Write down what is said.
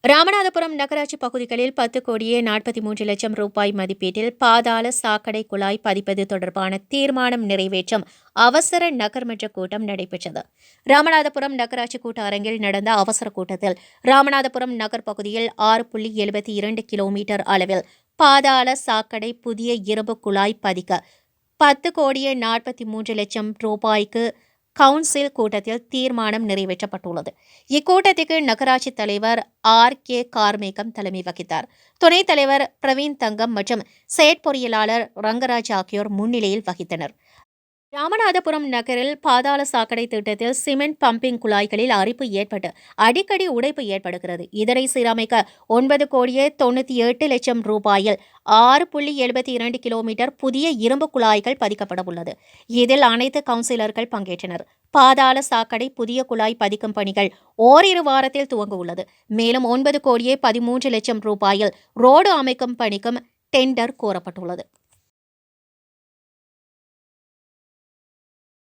ராமநாதபுரம் நகராட்சி பகுதிகளில் 10,43,00,000 ரூபாய் மதிப்பீட்டில் பாதாள சாக்கடை குழாய் பதிப்பது தொடர்பான தீர்மானம் நிறைவேற்றும் அவசர நகர்மன்ற கூட்டம் நடைபெற்றது. ராமநாதபுரம் நகராட்சி கூட்ட அரங்கில் நடந்த அவசர கூட்டத்தில் ராமநாதபுரம் நகர் பகுதியில் 6.72 கிலோமீட்டர் அளவில் பாதாள சாக்கடை புதிய இரும்பு குழாய் பதிக்க 10,43,00,000 ரூபாய்க்கு கவுன்சில் கூட்டத்தில் தீர்மானம் நிறைவேற்றப்பட்டுள்ளது. இக்கூட்டத்திற்கு நகராட்சி தலைவர் R.K. கார்மேகம் தலைமை வகித்தார். துணைத் தலைவர் பிரவீன் தங்கம் மற்றும் செயற்பொறியாளர் ரங்கராஜ் ஆகியோர் முன்னிலையில் வகித்தனர். ராமநாதபுரம் நகரில் பாதாள சாக்கடை திட்டத்தில் சிமெண்ட் பம்பிங் குழாய்களில் அரிப்பு ஏற்பட்டு அடிக்கடி உடைப்பு ஏற்படுகிறது. இதனை சீரமைக்க 9,98,00,000 ரூபாயில் 6.72 கிலோமீட்டர் புதிய இரும்பு குழாய்கள் பதிக்கப்பட உள்ளது. இதில் அனைத்து கவுன்சிலர்கள் பங்கேற்றனர். பாதாள சாக்கடை புதிய குழாய் பதிக்கும் பணிகள் ஓரிரு வாரத்தில் துவங்க உள்ளது. மேலும் 9,13,00,000 ரூபாயில் ரோடு அமைக்கும் பணிக்கும் டெண்டர் கோரப்பட்டுள்ளது.